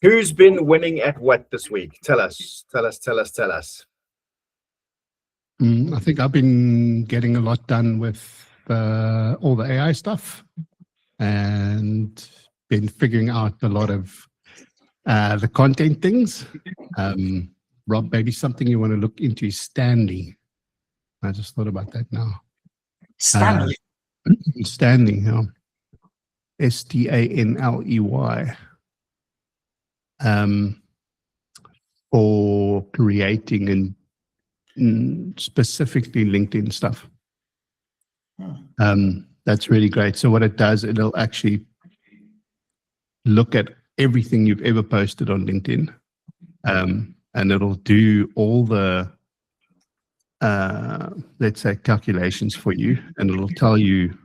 Who's been winning at what this week? Tell us. I think I've been getting a lot done with all the AI stuff and been figuring out a lot of the content things. Rob, maybe something you want to look into is Stanley. I just thought about that now. Stanley. Stanley, yeah. Stanley. For creating and specifically LinkedIn stuff. That's really great. So what it does, it'll actually look at everything you've ever posted on LinkedIn, and it'll do all the let's say calculations for you, and it'll tell you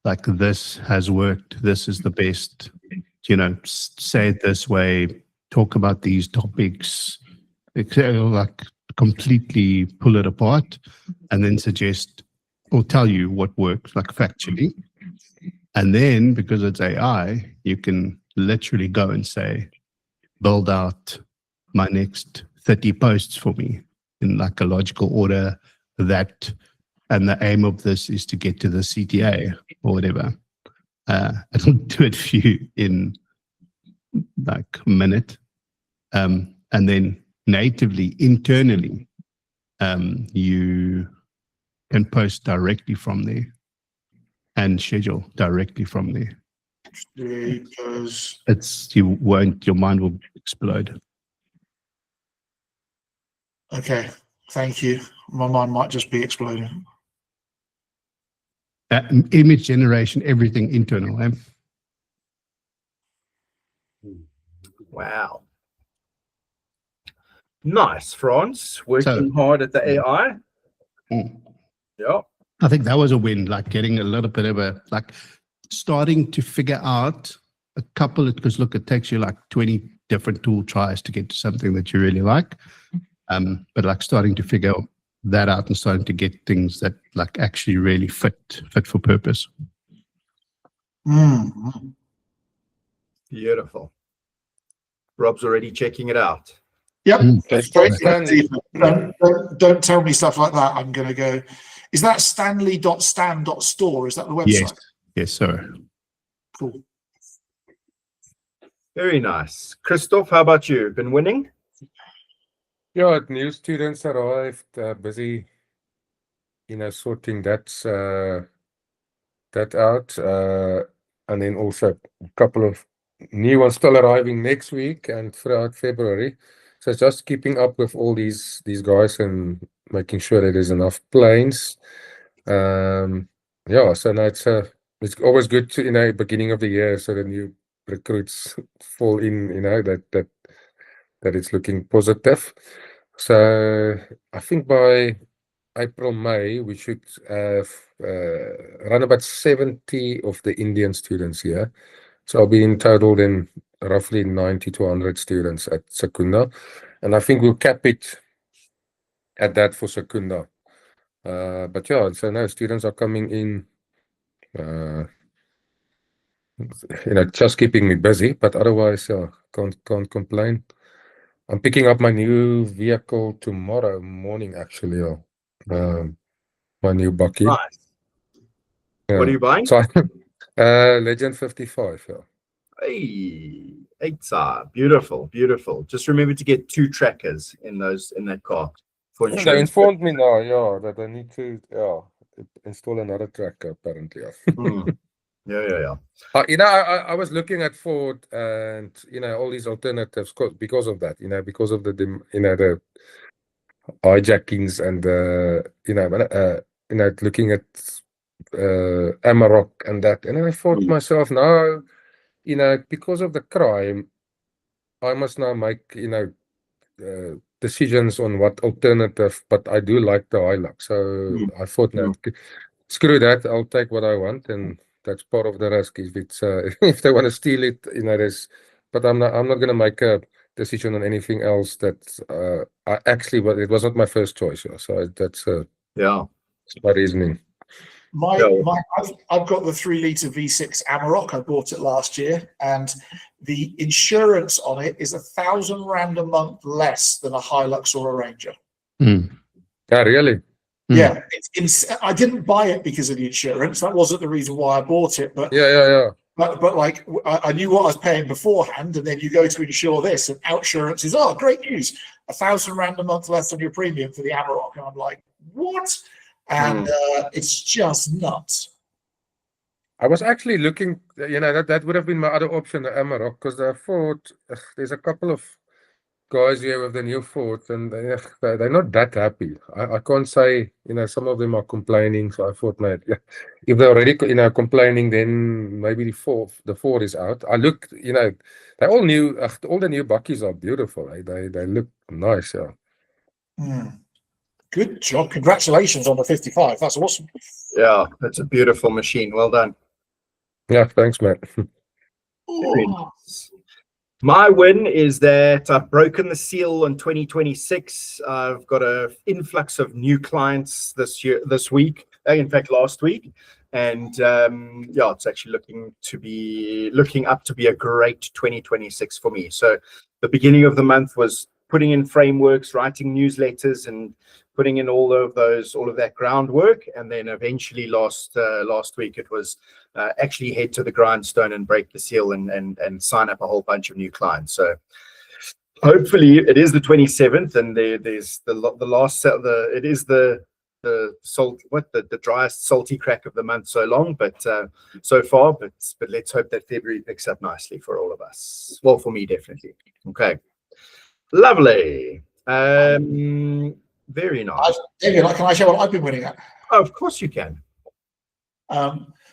like this has worked, this is the best, say it this way, talk about these topics. It'll like completely pull it apart and then suggest or tell you what works, like factually. And then because it's AI, you can literally go and say, build out my next 30 posts for me in like a logical order, that, and the aim of this is to get to the CTA or whatever. It'll do it for you in like a minute. And then natively, internally, you can post directly from there and schedule directly from there. Because your mind will explode. Okay, thank you. My mind might just be exploding. Image generation, everything internal. Wow. Nice, Franz. Working hard at the AI. Yeah. I think that was a win, like getting a little bit of a, like starting to figure out a couple, because look, it takes you like 20 different tool tries to get to something that you really like. But like starting to figure that out and starting to get things that like actually really fit for purpose. Beautiful. Rob's already checking it out. Yep. Don't tell me stuff like that. I'm going to go. Is that stanley.stan.store? Is that the website? Yes, sir. Cool. Very nice. Christoff, how about you? Been winning? Yeah, new students arrived, busy, sorting that out. And then also a couple of new ones still arriving next week and throughout February. So just keeping up with all these guys and making sure that there's enough planes. So now it's always good to, beginning of the year, so the new recruits fall in, that it's looking positive. So I think by April, May, we should have around about 70 of the Indian students here. So I'll be in total then roughly 90 to 100 students at Secunda. And I think we'll cap it at that for Secunda. But yeah, so now students are coming in, just keeping me busy, but otherwise, can't complain. I'm picking up my new vehicle tomorrow morning, actually. My new bucky. Nice. What are you buying? So, Legend 55. Yeah. Hey, beautiful, beautiful. Just remember to get 2 trackers in that car. They informed me now, that I need to install another tracker apparently. Yeah. I was looking at Ford and all these alternatives because of that. Because of the hijackings and looking at Amarok and that. And I thought to myself, no, because of the crime, I must now make decisions on what alternative. But I do like the Hilux, so I thought, no, screw that. I'll take what I want, and that's part of the risk. If it's if they want to steal it, But I'm not going to make a decision on anything else that it was not my first choice. So that's my reasoning. I've got the 3-litre V6 Amarok. I bought it last year, and the insurance on it is £1,000 a month less than a Hilux or a Ranger. Mm. Yeah, really. Yeah, I didn't buy it because of the insurance. That wasn't the reason why I bought it. But But like I knew what I was paying beforehand, and then you go to insure this, and outsurance is great news, £1,000 a month less on your premium for the Amarok, and I'm like, what? And it's just nuts. I was actually looking, that would have been my other option, the Amarok, because I thought there's a couple of guys here with the new Ford, and they're not that happy. I can't say, some of them are complaining. So I thought, mate, if they're already, complaining, then maybe the Ford is out. I looked, they all new. All the new Buckies are beautiful. They look nice. Yeah. Good job. Congratulations on the 55. That's awesome. Yeah, that's a beautiful machine. Well done. Yeah, thanks, mate. Very nice. My win is that I've broken the seal on 2026. I've got an influx of new clients this week, in fact, last week. And it's actually looking up to be a great 2026 for me. So the beginning of the month was putting in frameworks, writing newsletters, and putting in all of that groundwork. And then eventually last week, it was actually head to the grindstone and break the seal and sign up a whole bunch of new clients. So hopefully it is the 27th, and there's the last it is the driest salty crack of the month so far, but let's hope that February picks up nicely for all of us. Well, for me, definitely. Okay, lovely. Very nice. David, can I share what I've been winning at? Oh, of course you can.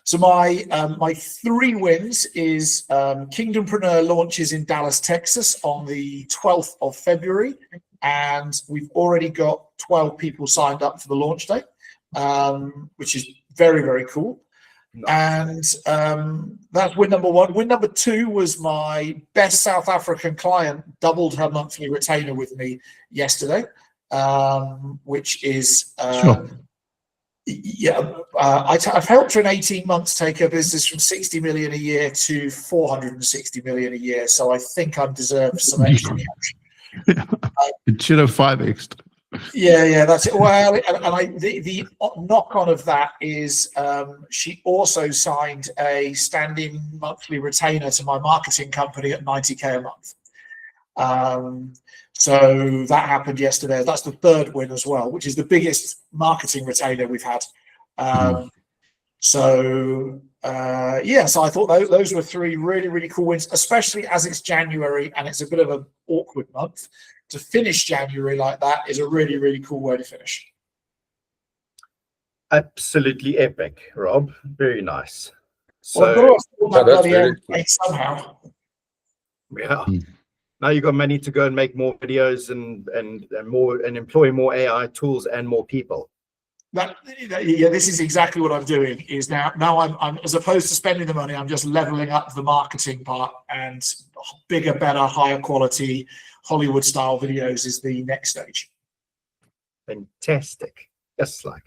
So my 3 wins is Prreneur launches in Dallas, Texas on the 12th of February, and we've already got 12 people signed up for the launch day, which is very, very cool. Nice. And that's win number 1. Win number 2 was my best South African client doubled her monthly retainer with me yesterday, which is sure. I've helped her in 18 months take her business from 60 million a year to 460 million a year. So I think I deserve some extra cash. It should have 5x. Yeah, that's it. Well, and the knock on of that is she also signed a standing monthly retainer to my marketing company at 90k a month. So that happened yesterday. That's the 3rd win as well, which is the biggest marketing retainer we've had. So I thought those were 3 really, really cool wins, especially as it's January and it's a bit of an awkward month. To finish January like that is a really, really cool way to finish. Absolutely epic, Rob. Very nice. So somehow. Yeah. Now you've got money to go and make more videos and employ more AI tools and more people. This is exactly what I'm doing. Is now I'm as opposed to spending the money, I'm just leveling up the marketing part, and bigger, better, higher quality Hollywood style videos is the next stage. Fantastic. Just like.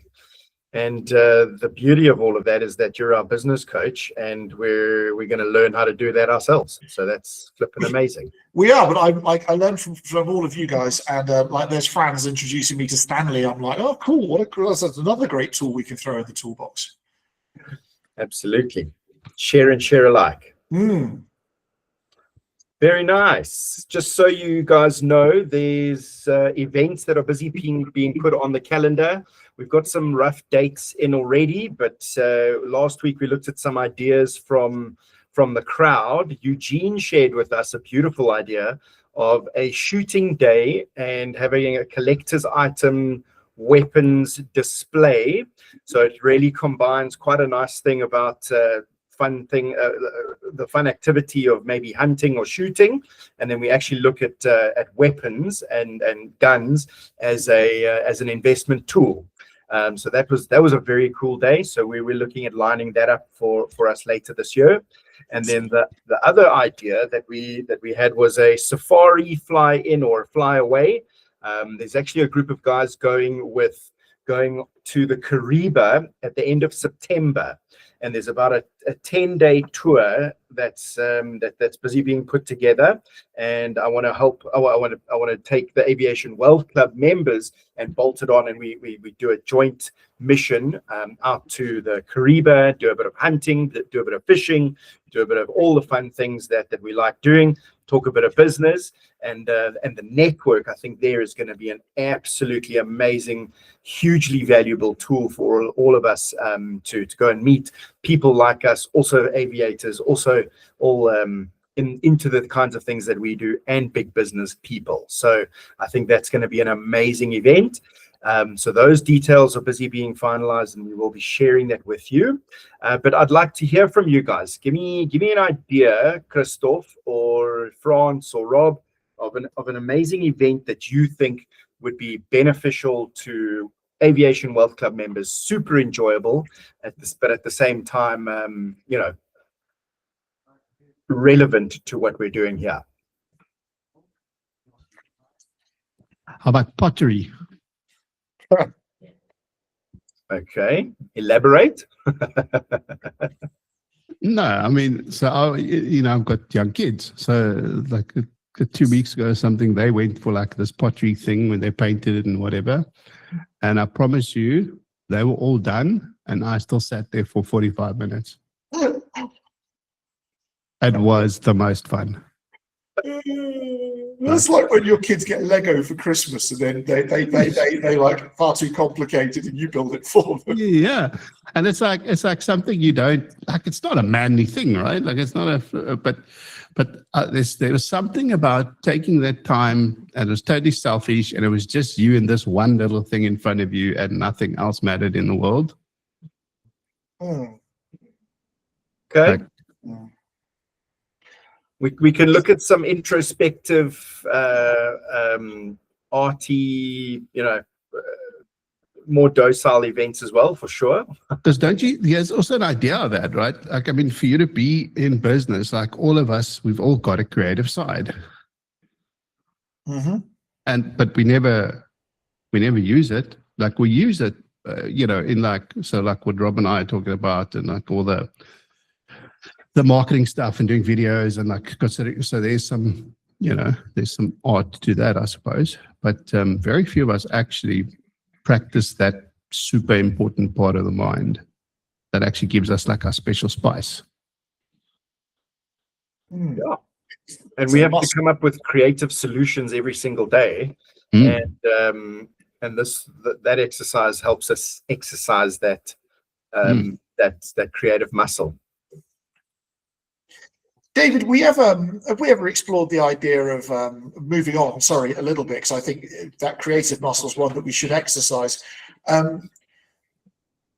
And the beauty of all of that is that you're our business coach, and we're going to learn how to do that ourselves. So that's flipping amazing. We are, but I learned from all of you guys, and there's Franz introducing me to Stanley. I'm like, oh, cool! That's another great tool we can throw in the toolbox. Absolutely, share and share alike. Very nice. Just so you guys know, there's events that are busy being put on the calendar. We've got some rough dates in already, but last week we looked at some ideas from the crowd. Eugene shared with us a beautiful idea of a shooting day and having a collector's item weapons display. So it really combines quite a nice thing about the fun activity of maybe hunting or shooting, and then we actually look at weapons and guns as an investment tool. So that was a very cool day. So we were looking at lining that up for us later this year. And then the other idea that we had was a safari fly in or fly away. There's actually a group of guys going to the Kariba at the end of September. and there's about a 10-day tour that's busy being put together. And I want to help. I want to take the Aviation Wealth Club members and bolt it on, and we do a joint mission out to the Kariba, do a bit of hunting, do a bit of fishing, do a bit of all the fun things that we like doing, talk a bit of business, and the network. I think there is going to be an absolutely amazing, hugely valuable tool for all of us to go and meet people like us, also aviators, also all into the kinds of things that we do, and big business people. So I think that's going to be an amazing event. So those details are busy being finalized, and we will be sharing that with you. But I'd like to hear from you guys. Give me an idea, Christoff or Franz or Rob, of an amazing event that you think would be beneficial to Aviation Wealth Club members, super enjoyable but at the same time, relevant to what we're doing here. How about pottery? Okay, elaborate. No, I mean, so I've got young kids. So like 2 weeks ago or something, they went for like this pottery thing when they painted it and whatever. And I promise you, they were all done, and I still sat there for 45 minutes. It was the most fun. That's like when your kids get Lego for Christmas, and then they like far too complicated, and you build it for them. Yeah, and it's like something you don't like. It's not a manly thing, right? Like it's not but there was something about taking that time, and it was totally selfish, and it was just you and this one little thing in front of you, and nothing else mattered in the world. Okay. Like, we can look at some introspective, arty, more docile events as well, for sure. Because there's also an idea of that, right? Like, I mean, for you to be in business, like all of us, we've all got a creative side. Mm-hmm. But we never use it. Like we use it, in like what Rob and I are talking about, and like all the marketing stuff and doing videos, and like considering, so there's some art to that, I suppose. But very few of us actually practice that super important part of the mind that actually gives us like our special spice. Yeah. And we have to come up with creative solutions every single day. And that exercise helps us exercise that that creative muscle. David, have we ever explored the idea of moving on? Sorry, a little bit, because I think that creative muscle is one that we should exercise.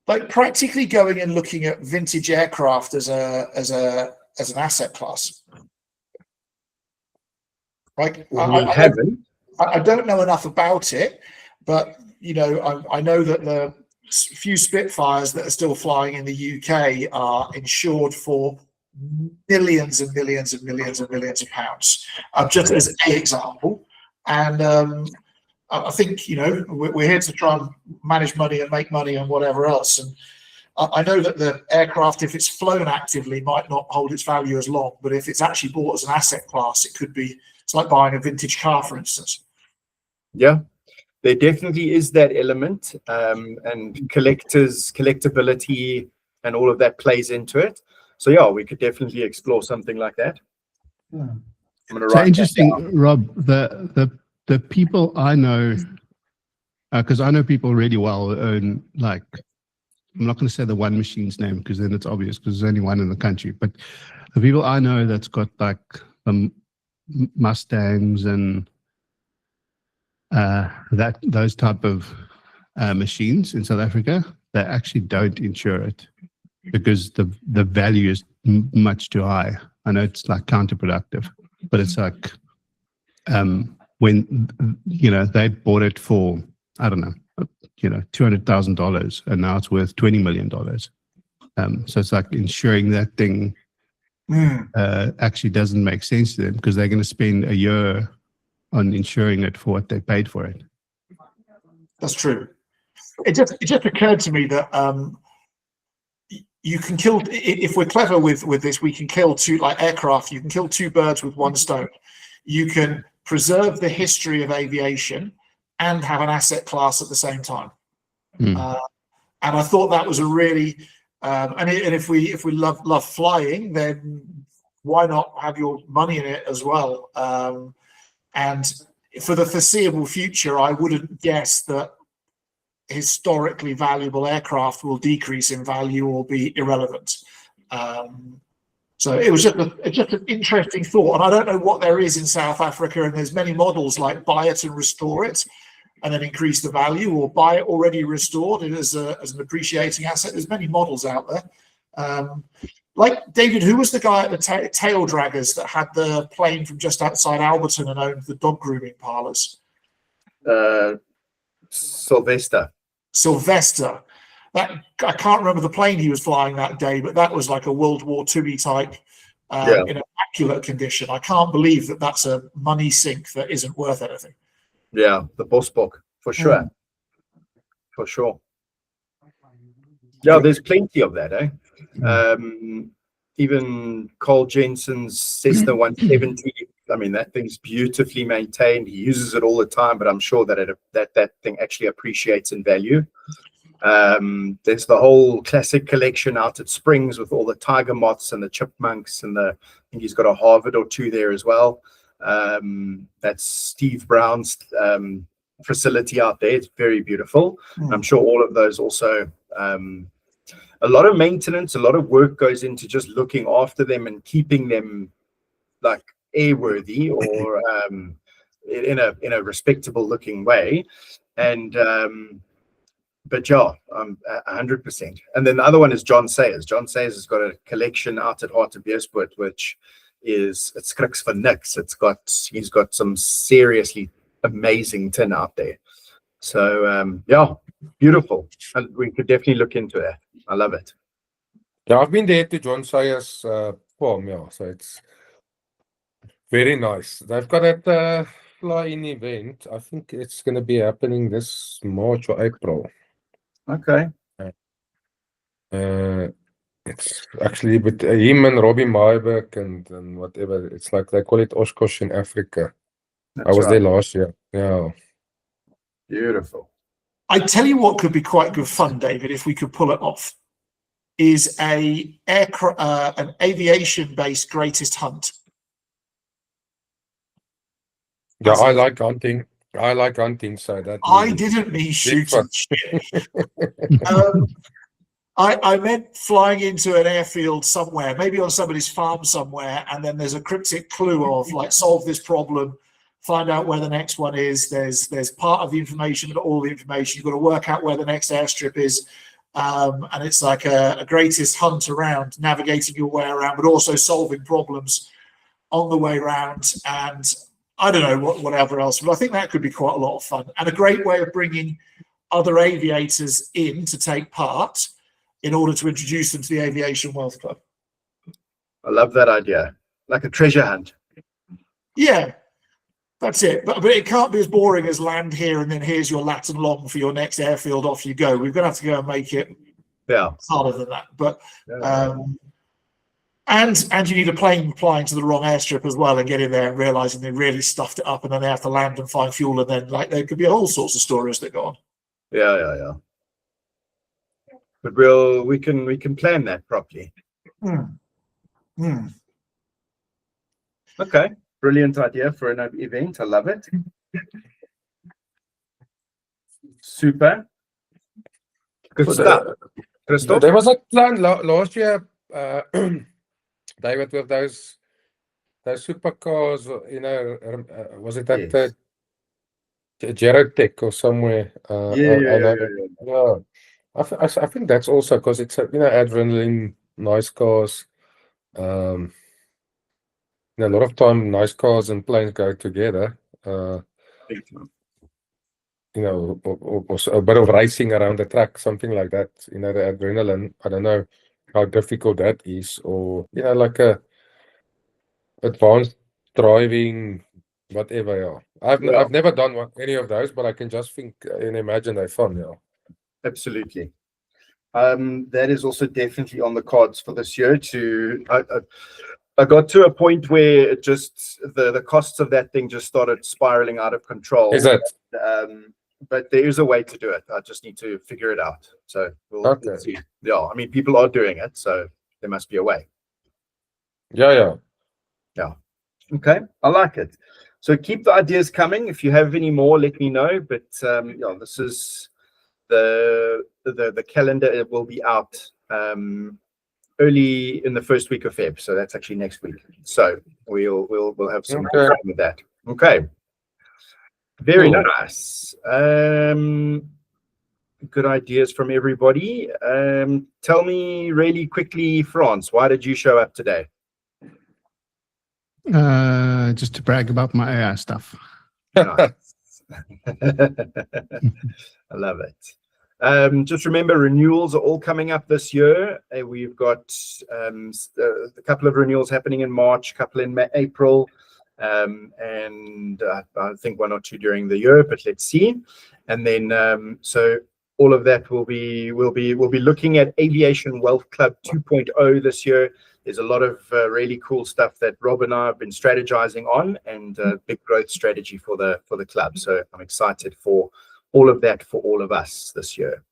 Like practically going and looking at vintage aircraft as an asset class. Like I don't know enough about it, but I know that the few Spitfires that are still flying in the UK are insured for millions and millions and millions and millions of pounds, just as an example. And I think we're here to try and manage money and make money and whatever else. And I know that the aircraft, if it's flown actively, might not hold its value as long, but if it's actually bought as an asset class, it could be. It's like buying a vintage car, for instance. Yeah, there definitely is that element, and collectability and all of that plays into it. So yeah, we could definitely explore something like that. I'm gonna write interesting, that down. Rob. The people I know, because I know people really well who own, like, I'm not going to say the one machine's name because then it's obvious because there's only one in the country. But the people I know that's got like Mustangs and those type of machines in South Africa, they actually don't insure it because the value is much too high. I know it's like counterproductive, but it's like when they bought it for, I don't know, $200,000, and now it's worth $20 million. So it's like insuring that thing actually doesn't make sense to them because they're going to spend a year on insuring it for what they paid for it. That's true. It just occurred to me that you can kill, if we're clever with this, we can kill two, like aircraft, you can kill two birds with one stone. You can preserve the history of aviation and have an asset class at the same time. Mm. And I thought that was a really, and if we love flying, then why not have your money in it as well? And for the foreseeable future, I wouldn't guess that historically valuable aircraft will decrease in value or be irrelevant. So it was just an interesting thought. And I don't know what there is in South Africa, and there's many models like buy it and restore it and then increase the value, or buy it already restored as an appreciating asset. There's many models out there. Like David, who was the guy at the tail draggers that had the plane from just outside Alberton and owned the dog grooming parlors? Sylvester. That, I can't remember the plane he was flying that day, but that was like a World War II type in immaculate condition. I can't believe that that's a money sink that isn't worth anything. Yeah, the Bosbok, for sure. For sure. Yeah, there's plenty of that, eh? Even Carl Jensen's Cessna 170. I mean, that thing's beautifully maintained. He uses it all the time, but I'm sure that that thing actually appreciates in value. There's the whole classic collection out at Springs with all the tiger moths and the chipmunks, and I think he's got a Harvard or two there as well. That's Steve Brown's facility out there. It's very beautiful. I'm sure all of those also, a lot of maintenance, a lot of work goes into just looking after them and keeping them like airworthy or in a respectable looking way. And but yeah, 100%. And then the other one is John Sayers. John Sayers has got a collection out at Heart of Beersport, which is, it's crux for nix. He's got some seriously amazing tin out there. So yeah, beautiful. And we could definitely look into it. I love it. Yeah, I've been there to John Sayers farm, yeah. So it's very nice. They've got that fly-in event. I think it's going to be happening this March or April. Okay. It's actually with him and Robbie Myberg and whatever. It's like they call it Oshkosh in Africa. I was there last year. Yeah. Beautiful. I tell you what could be quite good fun, David, if we could pull it off, is an aviation-based greatest hunt. Yeah, I like hunting. So that I didn't mean shooting shit. I meant flying into an airfield somewhere, maybe on somebody's farm somewhere, and then there's a cryptic clue of like, solve this problem, find out where the next one is. There's part of the information, but all the information. You've got to work out where the next airstrip is. And it's like a greatest hunt around, navigating your way around, but also solving problems on the way around. And I don't know whatever else, but I think that could be quite a lot of fun and a great way of bringing other aviators in to take part in order to introduce them to the Aviation Wealth Club. I love that idea. Like a treasure hunt. Yeah, that's it. But it can't be as boring as land here and then here's your lat and long for your next airfield, off you go. We're going to have to go and make it harder than that. But and you need a plane flying to the wrong airstrip as well and getting there and realizing they really stuffed it up, and then they have to land and find fuel, and then like there could be all sorts of stories that go on. Yeah. But we can plan that properly. Okay, brilliant idea for an event. I love it. Super. Good stuff. Christoff? There was a plan last year, David, with those supercars. You know, was it at Gerotech or somewhere? Yeah. I think that's also because it's adrenaline, nice cars. A lot of time nice cars and planes go together. Or a bit of racing around the track, something like that. The adrenaline. I don't know how difficult that is, or like a advanced driving, whatever. Yeah. I've never done any of those, but I can just think and imagine they're fun. Yeah. Absolutely. That is also definitely on the cards for this year. I got to a point where it just the costs of that thing just started spiraling out of control. Is that But there is a way to do it. I just need to figure it out. So we'll see. Yeah, I mean, people are doing it, so there must be a way. yeah. Okay, I like it. So keep the ideas coming. If you have any more, let me know. But yeah, this is the calendar. It will be out early in the first week of Feb. So that's actually next week. So we'll have some more fun with that. Okay. Very nice. Good ideas from everybody. Tell me really quickly, Franz, why did you show up today? Just to brag about my AI stuff. Nice. I love it. Just remember, renewals are all coming up this year. We've got a couple of renewals happening in March, a couple in April, and I think 1 or 2 during the year, but let's see. And then so all of that we'll be looking at Aviation Wealth Club 2.0 this year. There's a lot of really cool stuff that Rob and I have been strategizing on, and big growth strategy for the club. So I'm excited for all of that for all of us this year.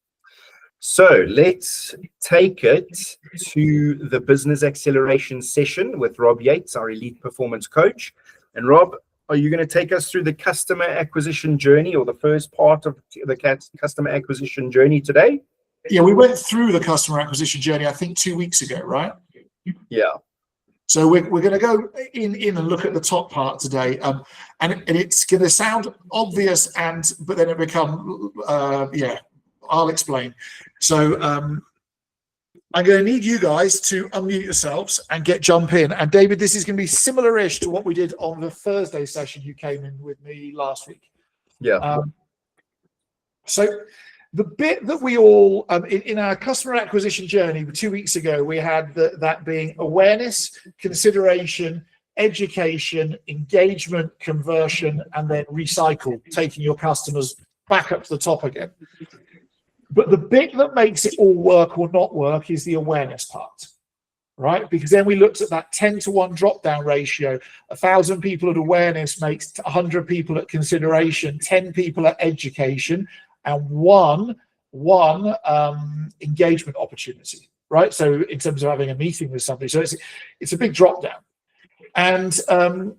So let's take it to the business acceleration session with Rob Yates, our elite performance coach. And Rob, are you going to take us through the customer acquisition journey, or the first part of the customer acquisition journey today? Yeah, we went through the customer acquisition journey, I think 2 weeks ago, right? Yeah. So we're going to go in and look at the top part today, and it's going to sound obvious, but then it become I'll explain. So I'm going to need you guys to unmute yourselves and jump in. And David, this is going to be similar-ish to what we did on the Thursday session you came in with me last week. Yeah. So the bit that we all, in our customer acquisition journey 2 weeks ago, we had that being awareness, consideration, education, engagement, conversion, and then recycle, taking your customers back up to the top again. But the bit that makes it all work or not work is the awareness part, right? Because then we looked at that 10-to-1 drop-down ratio. 1,000 people at awareness makes 100 people at consideration, 10 people at education, and one engagement opportunity, right? So in terms of having a meeting with somebody, so it's a big drop down, and so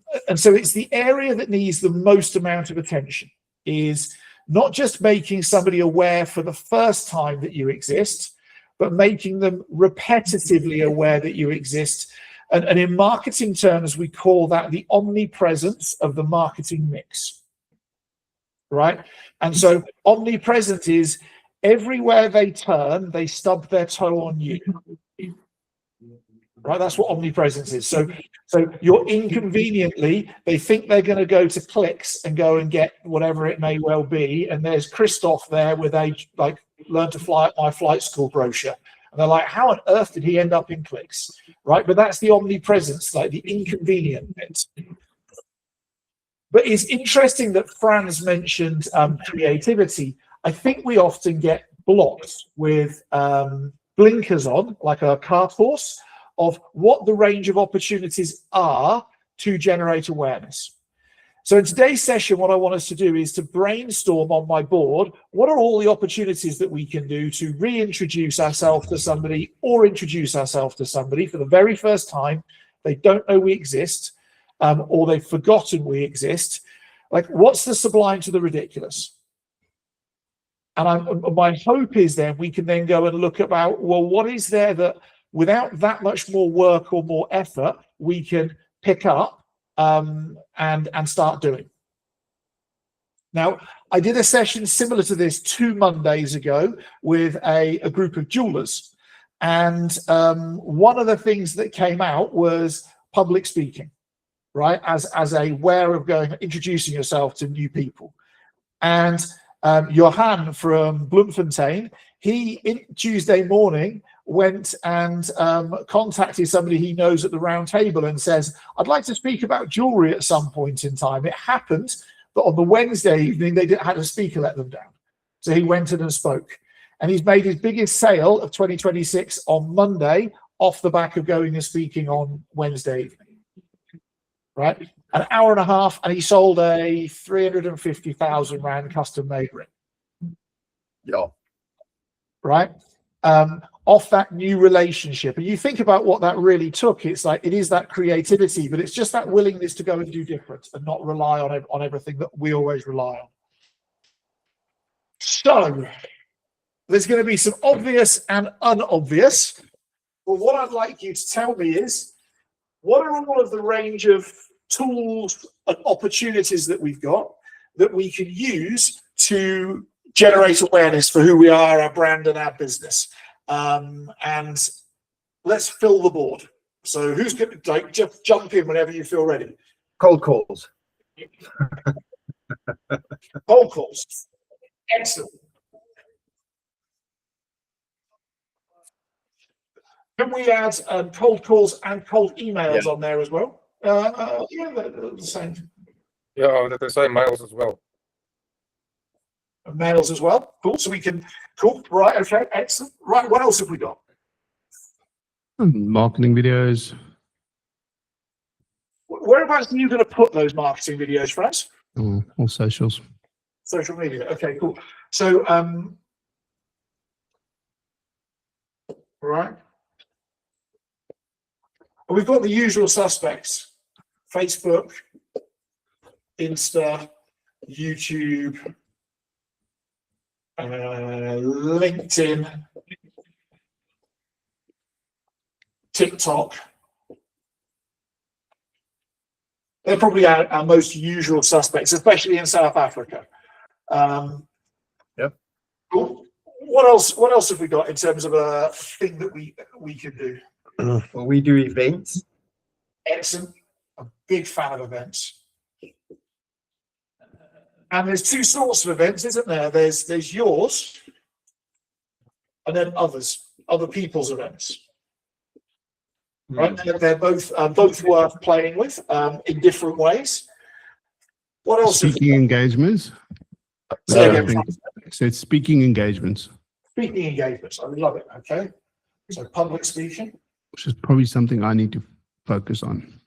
it's the area that needs the most amount of attention. Is not just making somebody aware for the first time that you exist, but making them repetitively aware that you exist. And in marketing terms, we call that the omnipresence of the marketing mix. Right? And so omnipresent is everywhere they turn, they stub their toe on you. Right? That's what omnipresence is. So you're inconveniently, they think they're going to go to Clicks and go and get whatever it may well be. And there's Christoff there with a learn to fly at my flight school brochure. And they're like, how on earth did he end up in Clicks? Right? But that's the omnipresence, like the inconvenient bit. But it's interesting that Franz mentioned creativity. I think we often get blocked with blinkers on, like a cart horse, of what the range of opportunities are to generate awareness. So in today's session, what I want us to do is to brainstorm on my board, what are all the opportunities that we can do to reintroduce ourselves to somebody or introduce ourselves to somebody for the very first time. They don't know we exist. Or they've forgotten we exist. Like, what's the sublime to the ridiculous? And my hope is then we can then go and look about, well, what is there that without that much more work or more effort, we can pick up and start doing. Now, I did a session similar to this 2 Mondays ago with a group of jewelers. And one of the things that came out was public speaking. Right, as a way of introducing yourself to new people. And Johan from Bloemfontein, he Tuesday morning went and contacted somebody he knows at the round table and says, I'd like to speak about jewelry at some point in time. It happened that on the Wednesday evening, they had a speaker let them down. So he went in and spoke. And he's made his biggest sale of 2026 on Monday off the back of going and speaking on Wednesday evening. Right? An hour and a half, and he sold a 350,000 Rand custom made ring. Yeah. Right? Off that new relationship. And you think about what that really took. It's like, it is that creativity, but it's just that willingness to go and do different and not rely on everything that we always rely on. So there's going to be some obvious and unobvious. Well, what I'd like you to tell me is, what are all of the range of tools and opportunities that we've got that we can use to generate awareness for who we are, our brand, and our business? And let's fill the board. So who's going to just jump in whenever you feel ready? Cold calls. Cold calls. Excellent. Can we add cold calls and cold emails on there as well? Yeah, they're the same. Yeah, they're the same, mails as well. Mails as well. Cool. So we can. Cool. Right. Okay. Excellent. Right. What else have we got? Marketing videos. Whereabouts are you going to put those marketing videos, Franz? All socials. Social media. Okay. Cool. So, right. We've got the usual suspects: Facebook, Insta, YouTube, LinkedIn, TikTok. They're probably our most usual suspects, especially in South Africa. Yep. Cool. What else have we got in terms of a thing that we can do? Well, we do events. Excellent. A big fan of events. And there's two sorts of events, isn't there? There's yours, and then other people's events. Right? They're both worth playing with in different ways. What else? Speaking engagements. So it's speaking engagements. Speaking engagements. I love it. Okay. So public speaking, which is probably something I need to focus on.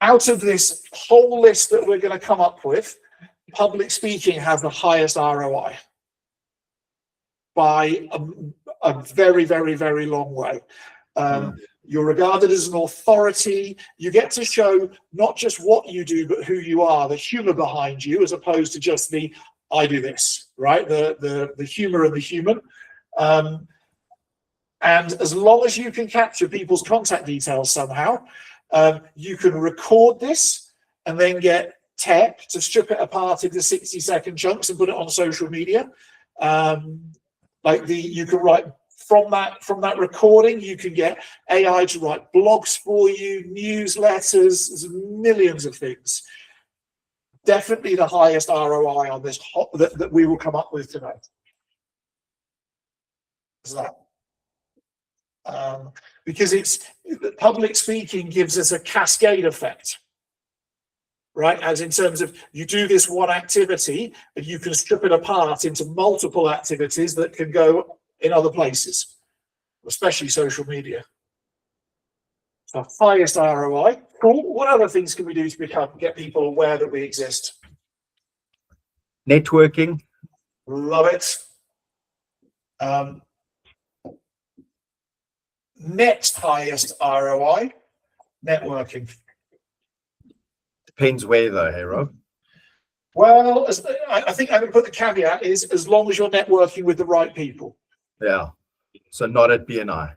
Out of this whole list that we're going to come up with, public speaking has the highest ROI by a very, very, very long way. You're regarded as an authority. You get to show not just what you do, but who you are, the humor behind you, as opposed to just the I do this, right? The humor and the human. And as long as you can capture people's contact details somehow, you can record this and then get tech to strip it apart into 60-second chunks and put it on social media. You can write from that recording, you can get AI to write blogs for you, newsletters, there's millions of things. Definitely the highest ROI on this that we will come up with tonight. Is that? Because public speaking gives us a cascade effect, right? As in terms of you do this one activity and you can strip it apart into multiple activities that can go in other places, especially social media. So highest ROI. Cool. What other things can we do to get people aware that we exist? Networking. Love it. Next highest ROI, networking. Depends where though, hey Rob? Well, I think I would put the caveat is as long as you're networking with the right people. Yeah. So not at BNI.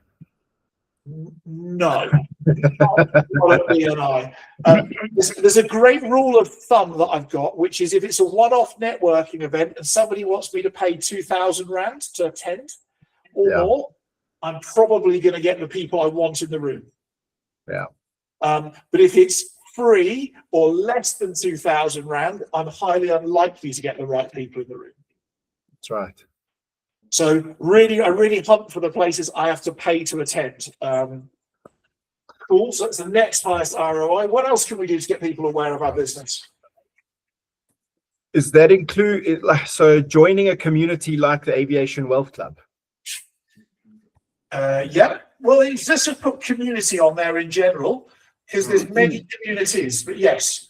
No, not at BNI. There's a great rule of thumb that I've got, which is if it's a one-off networking event and somebody wants me to pay 2,000 Rand to attend or more, I'm probably going to get the people I want in the room. Yeah. But if it's free or less than 2,000 Rand, I'm highly unlikely to get the right people in the room. That's right. So I really hunt for the places I have to pay to attend. Cool. So that's the next highest ROI. What else can we do to get people aware of our business? Is that include so joining a community like the Aviation Wealth Club? Yeah. Well, it's just to put community on there in general, because there's many communities, but yes,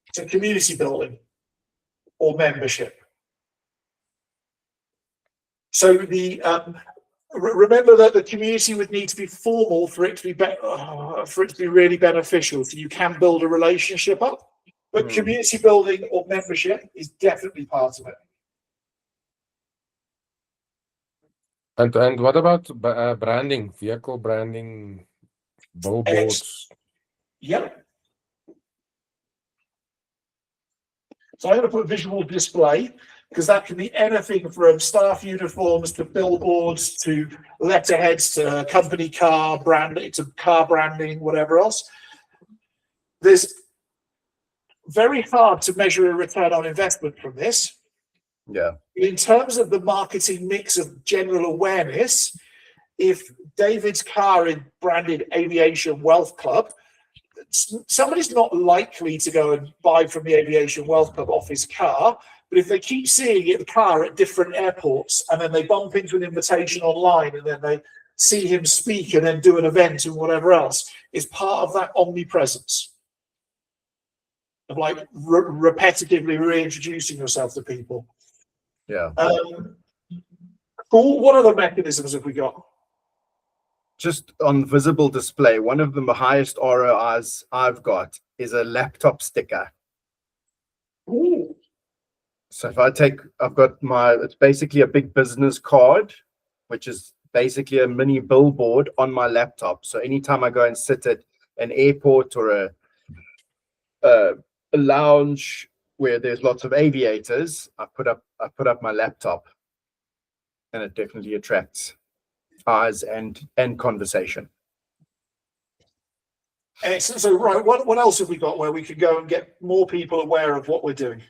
it's a community building or membership. So the remember that the community would need to be formal for it to be really beneficial. So you can build a relationship up, but community building or membership is definitely part of it. And what about branding, vehicle branding, billboards? Yep. So I'm going to put visual display, because that can be anything from staff uniforms to billboards to letterheads to company car branding to car branding, whatever else. There's very hard to measure a return on investment from this. Yeah. In terms of the marketing mix of general awareness, if David's car is branded Aviation Wealth Club, somebody's not likely to go and buy from the Aviation Wealth Club off his car. But if they keep seeing the car at different airports, and then they bump into an invitation online, and then they see him speak and then do an event and whatever else, is part of that omnipresence of like repetitively reintroducing yourself to people. Yeah. Cool. What other mechanisms have we got? Just on visible display, one of the highest ROIs I've got is a laptop sticker. Ooh. So if I've got it's basically a big business card, which is basically a mini billboard on my laptop. So anytime I go and sit at an airport or a lounge where there's lots of aviators, I put up my laptop, and it definitely attracts eyes and conversation. Excellent. So right, what else have we got where we could go and get more people aware of what we're doing?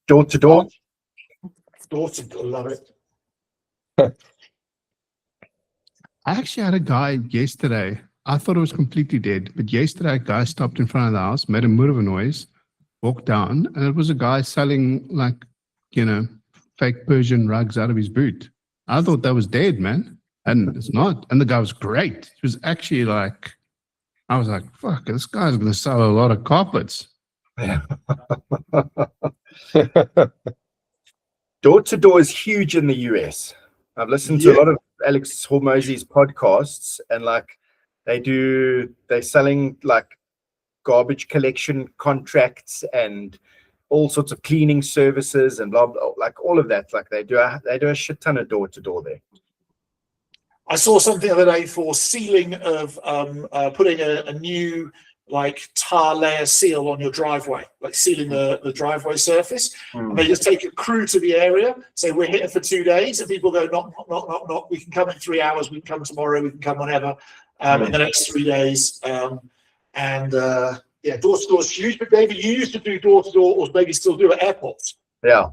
Door to door. Door to door, love it. I actually had a guy yesterday. I thought it was completely dead, but yesterday a guy stopped in front of the house, made a mood of a noise, walked down, and it was a guy selling fake Persian rugs out of his boot. I thought that was dead, man. And it's not. And the guy was great. He was actually I was like, fuck, this guy's going to sell a lot of carpets. Door to door is huge in the US. I've listened to a lot of Alex Hormozy's podcasts, and they're selling garbage collection contracts and all sorts of cleaning services and blah blah, all of that. They do a shit ton of door to door there. I saw something the other day for sealing of putting a new tar layer seal on your driveway, sealing the driveway surface. And they just take a crew to the area, say we're here for 2 days, and people go knock knock knock knock knock. We can come in 3 hours. We can come tomorrow. We can come whenever. In the next 3 days. Yeah, door to door is huge. But David, you used to do door to door, or maybe still do at airports. Yeah.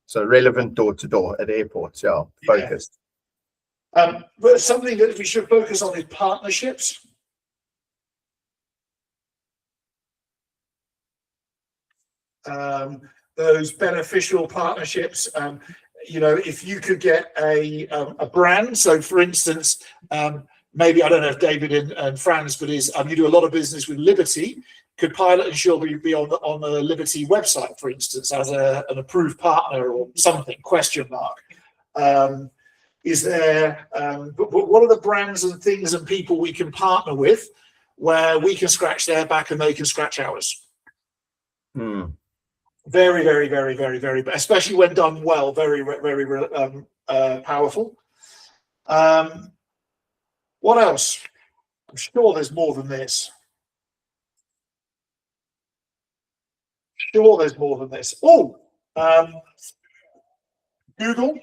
So relevant door to door at airports. Yeah, focused. But something that we should focus on is partnerships. Those beneficial partnerships. If you could get a brand. So, for instance, maybe, I don't know if David and Franz, but you do a lot of business with Liberty. Could Pilot and Shield be on the Liberty website, for instance, as an approved partner or something? Question mark. Is there? But what are the brands and things and people we can partner with, where we can scratch their back and they can scratch ours? Very, very, very, very, very, especially when done well. Very, very powerful. What else? I'm sure there's more than this. Oh, Google,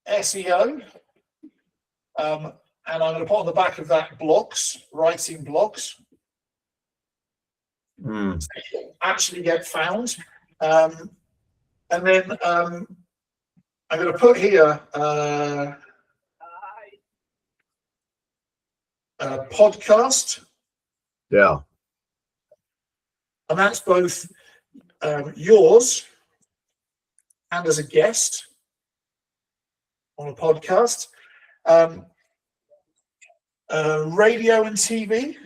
SEO, and I'm going to put on the back of that writing blogs. So you actually get found. And then I'm going to put here podcast, Yeah. and that's both yours and as a guest on a podcast, radio and TV,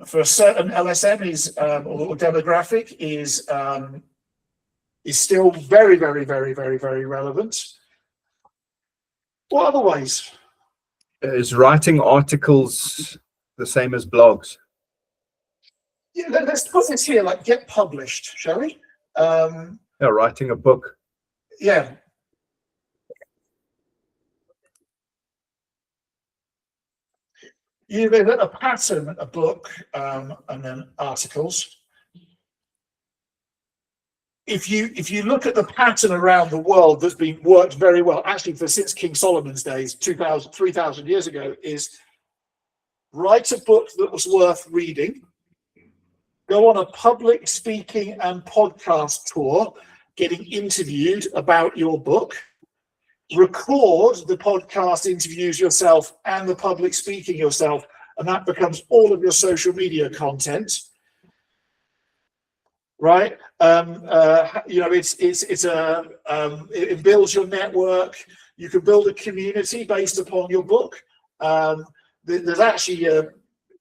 for a certain LSM is or demographic is still very, very, very, very, very relevant. What other ways? Is writing articles the same as blogs? Yeah, let's put this here, like get published, shall we? Yeah, writing a book. Yeah. There's a pattern, a book, and then articles. If you look at the pattern around the world that's been worked very well, actually since King Solomon's days, 2,000, 3,000 years ago, is write a book that was worth reading, go on a public speaking and podcast tour, getting interviewed about your book, record the podcast interviews yourself and the public speaking yourself, and that becomes all of your social media content, right? It builds your network. You can build a community based upon your book. There's actually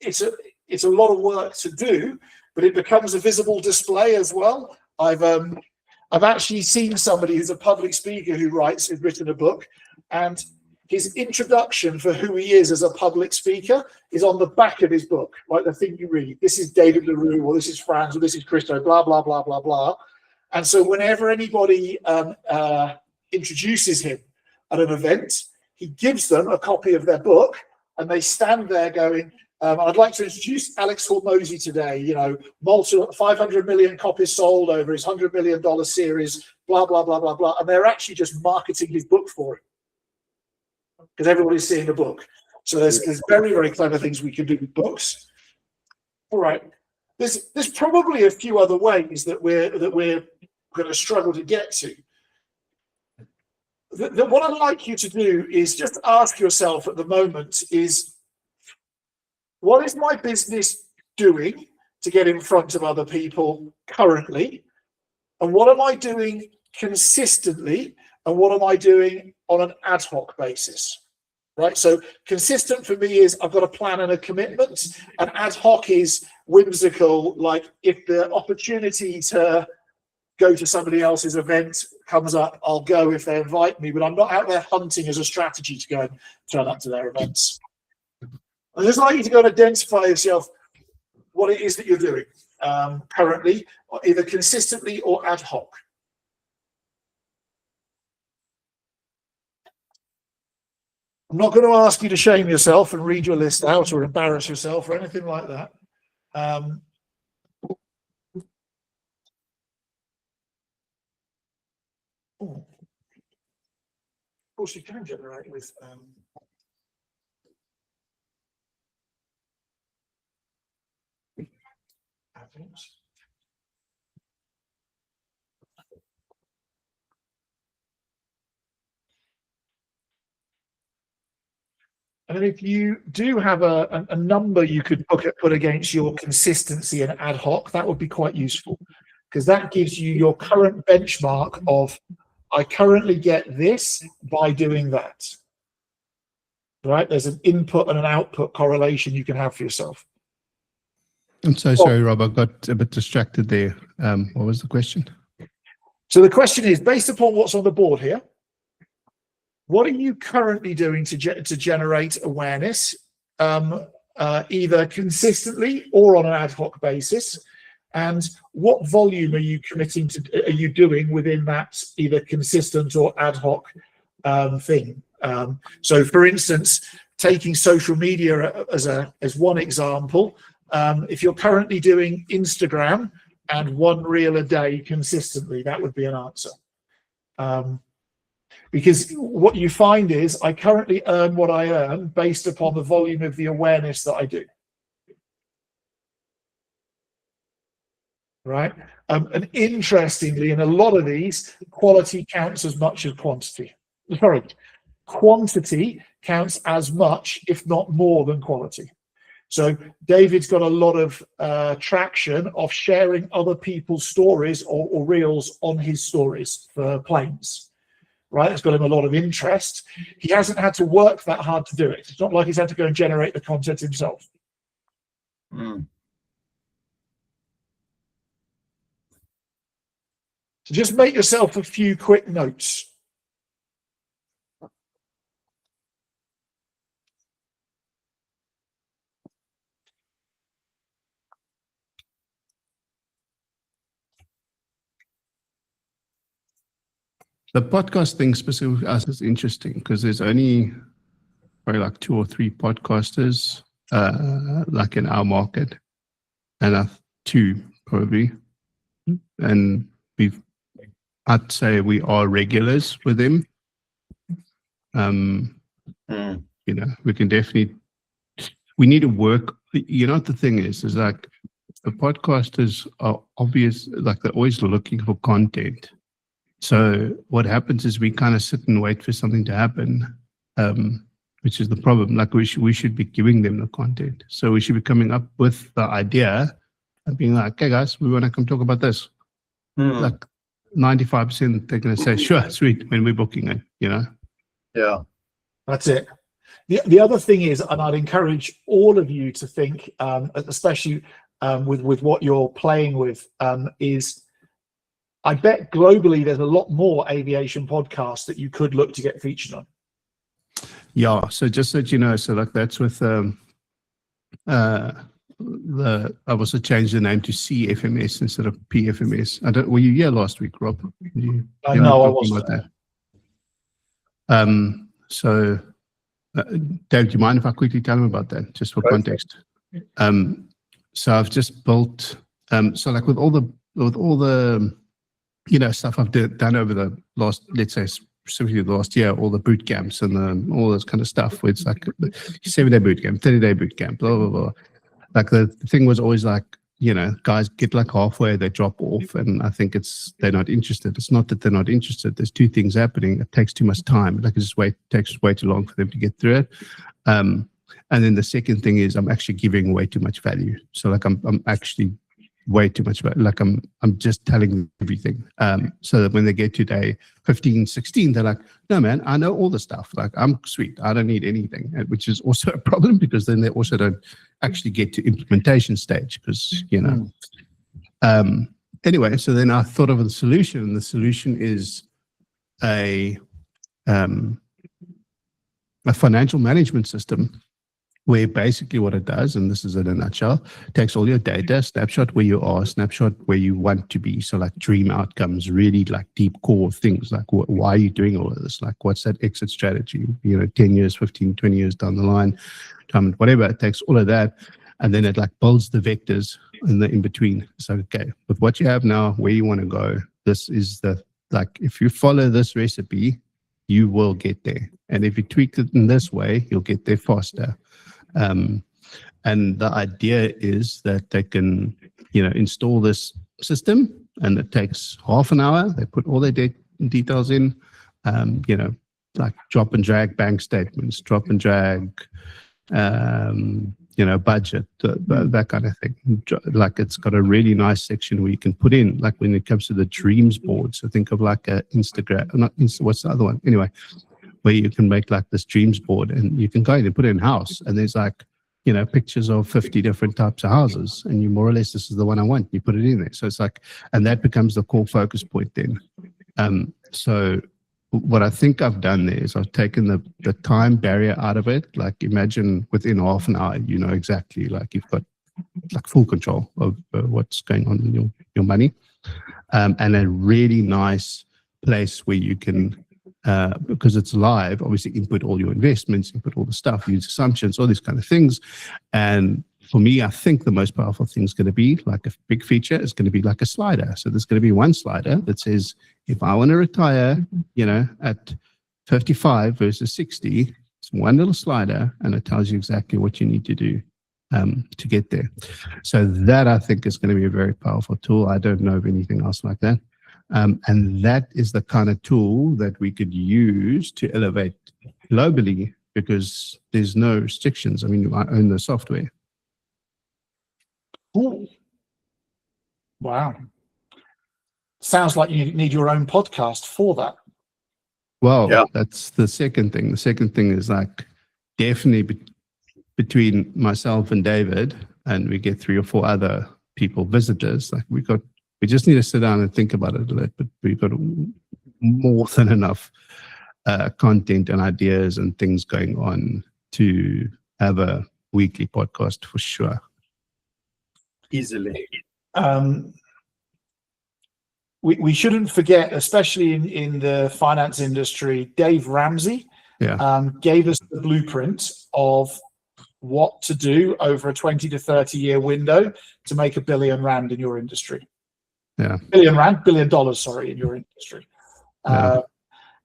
it's a lot of work to do, but it becomes a visible display as well. I've actually seen somebody who's a public speaker who's written a book, and his introduction for who he is as a public speaker is on the back of his book, like the thing you read. This is David LaRue, or this is Franz, or this is Christoff, blah, blah, blah, blah, blah. And so whenever anybody introduces him at an event, he gives them a copy of their book, and they stand there going, I'd like to introduce Alex Hormozy today, 500 million copies sold over his $100 million series, blah, blah, blah, blah, blah. And they're actually just marketing his book for him because everybody's seeing the book. So there's very, very clever things we can do with books. All right. There's probably a few other ways that we're going to struggle to get to. What I'd like you to do is just ask yourself at the moment is, what is my business doing to get in front of other people currently? And what am I doing consistently? And what am I doing on an ad hoc basis? Right? So consistent for me is I've got a plan and a commitment. And ad hoc is whimsical, like if the opportunity to go to somebody else's event comes up, I'll go if they invite me, but I'm not out there hunting as a strategy to go and turn up to their events. I just like you to go and identify yourself what it is that you're doing currently, either consistently or ad hoc. I'm not going to ask you to shame yourself and read your list out or embarrass yourself or anything like that. Of course, you can generate with and then if you do have a number you could put against your consistency and ad hoc, that would be quite useful, because that gives you your current benchmark of, I currently get this by doing that. Right? There's an input and an output correlation you can have for yourself. I'm so sorry, Rob, I got a bit distracted there. What was the question? So the question is, based upon what's on the board here, what are you currently doing to generate awareness, either consistently or on an ad hoc basis? And what volume are you committing to? Are you doing within that either consistent or ad hoc thing? So, for instance, taking social media as one example, if you're currently doing Instagram and one reel a day consistently, that would be an answer. Because what you find is I currently earn what I earn based upon the volume of the awareness that I do. Right? And interestingly, in a lot of these, quality counts as much as quantity. Sorry, quantity counts as much, if not more, than quality. So David's got a lot of traction of sharing other people's stories or reels on his stories for planes, right? It's got him a lot of interest. He hasn't had to work that hard to do it. It's not like he's had to go and generate the content himself. Mm. So just make yourself a few quick notes. The podcast thing specifically for us is interesting because there's only probably like 2 or 3 podcasters like in our market, and 2 probably, and I'd say we are regulars with them. You know, we can definitely, we need to work. You know what the thing is like the podcasters are obvious, like they're always looking for content. So what happens is we kind of sit and wait for something to happen, which is the problem. Like we should be giving them the content. So we should be coming up with the idea and being like, "Hey guys, we want to come talk about this." Like 95% they're going to say, "Sure, sweet," when we're booking it, you know? Yeah. That's it. The other thing is, and I'd encourage all of you to think, especially with what you're playing with, is I bet globally there's a lot more aviation podcasts that you could look to get featured on. Yeah. So just so that you know, so like that's with I also changed the name to CFMS instead of PFMS. Were you here last week, Rob? No, I wasn't. So, Dave, do you mind if I quickly tell him about that, just for context? So I've just built, so like with all the stuff I've done over the last, let's say, specifically the last year, all the boot camps and all this kind of stuff, where it's like 7-day boot camp, 30-day boot camp, blah, blah, blah. Like the thing was always like, guys get like halfway, they drop off, and I think they're not interested. It's not that they're not interested. There's 2 things happening. It takes too much time. Like it takes way too long for them to get through it. And then the second thing is I'm actually giving way too much value. So like I'm actually way too much value. Like I'm just telling them everything. So that when they get to day 15, 16, they're like, "No, man, I know all the stuff. Like I'm sweet. I don't need anything," which is also a problem because then they also don't actually get to implementation stage because, anyway, so then I thought of a solution, and the solution is a financial management system where basically what it does, and this is in a nutshell, takes all your data, snapshot where you are, snapshot where you want to be. So like dream outcomes, really like deep core things, like why are you doing all of this? Like what's that exit strategy, 10 years, 15, 20 years down the line, whatever. It takes all of that, and then it like builds the vectors in between. So, okay, with what you have now, where you want to go, this is if you follow this recipe, you will get there. And if you tweak it in this way, you'll get there faster. And the idea is that they can, install this system, and it takes half an hour. They put all their details in, like drop and drag bank statements, drop and drag, budget, that kind of thing. Like it's got a really nice section where you can put in, like when it comes to the dreams board. So think of like a Instagram, not Insta, what's the other one? Anyway, where you can make like this dreams board, and you can go in and put it in house, and there's like, pictures of 50 different types of houses, and you more or less, this is the one I want, you put it in there. So it's like, and that becomes the core focus point then. So what I think I've done there is I've taken the time barrier out of it. Like imagine within half an hour, exactly, like you've got like full control of what's going on in your money, and a really nice place where you can, because it's live, obviously input all your investments, input all the stuff, use assumptions, all these kind of things. And for me, I think the most powerful thing is going to be like a big feature is going to be like a slider. So there's going to be one slider that says, if I want to retire, at 55 versus 60, it's one little slider, and it tells you exactly what you need to do to get there. So that I think is going to be a very powerful tool. I don't know of anything else like that. And that is the kind of tool that we could use to elevate globally, because there's no restrictions. I mean, I own the software. Ooh. Wow. Sounds like you need your own podcast for that. Well, Yeah. that's the second thing. The second thing is like definitely between myself and David, and we get 3 or 4 other people, visitors, like we just need to sit down and think about it a little bit. We've got more than enough content and ideas and things going on to have a weekly podcast for sure. Easily. We shouldn't forget, especially in the finance industry, Dave Ramsey gave us the blueprint of what to do over a 20 to 30 year window to make $1 billion in your industry. Yeah. $1 billion, sorry, in your industry. Yeah.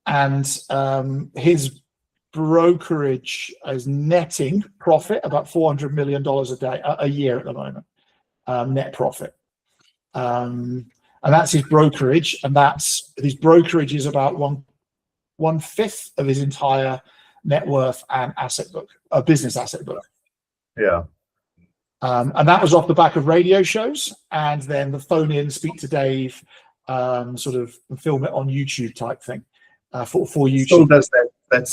And his brokerage is netting profit about $400 million a year at the moment, net profit. And that's his brokerage, and his brokerage is about one fifth of his entire net worth and asset book, a business asset book. Yeah. And that was off the back of radio shows, and then the phone in, speak to Dave, sort of film it on YouTube type thing for YouTube. Still does that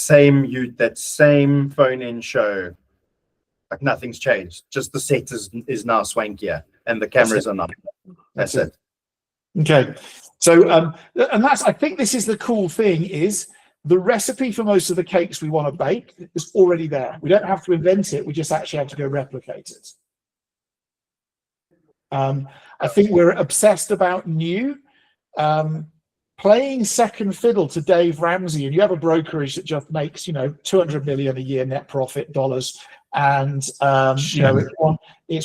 same phone in show. Like nothing's changed. Just the set is now swankier and the cameras are not. That's it. Okay. So and I think this is the cool thing, is the recipe for most of the cakes we want to bake is already there. We don't have to invent it. We just actually have to go replicate it. I think we're obsessed about new. Playing second fiddle to Dave Ramsey, and you have a brokerage that just makes, $200 million a year net profit dollars, and it's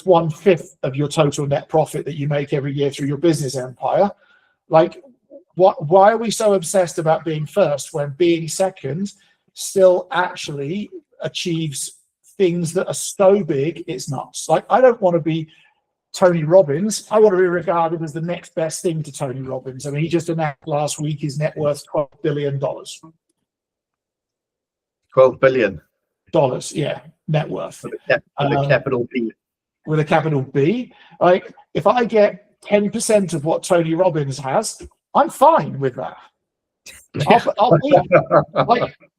1/5 of your total net profit that you make every year through your business empire. Like, why are we so obsessed about being first when being second still actually achieves things that are so big it's nuts? Like, I don't want to be Tony Robbins. I want to be regarded as the next best thing to Tony Robbins. I mean, he just announced last week his net worth $12 billion. $12 billion. Yeah, net worth. With a capital B. With a capital B. Like, if I get 10% of what Tony Robbins has, I'm fine with that.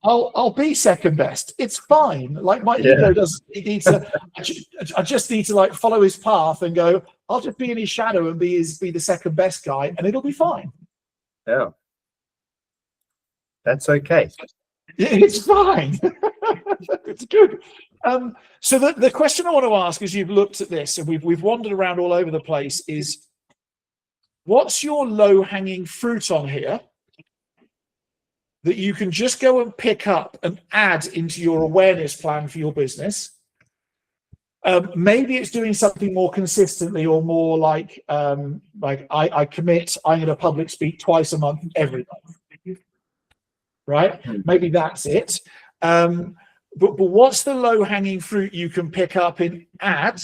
I'll be second best. It's fine. Like, my ego doesn't need to. I just need to like follow his path and go. I'll just be in his shadow and be the second best guy, and it'll be fine. Yeah, that's okay. It's fine. It's good. So the question I want to ask, as you've looked at this and we've wandered around all over the place, is what's your low-hanging fruit on here that you can just go and pick up and add into your awareness plan for your business? Maybe it's doing something more consistently, or more like I commit, I'm going to public speak twice a month, every month. Right? Maybe that's it. But what's the low-hanging fruit you can pick up in add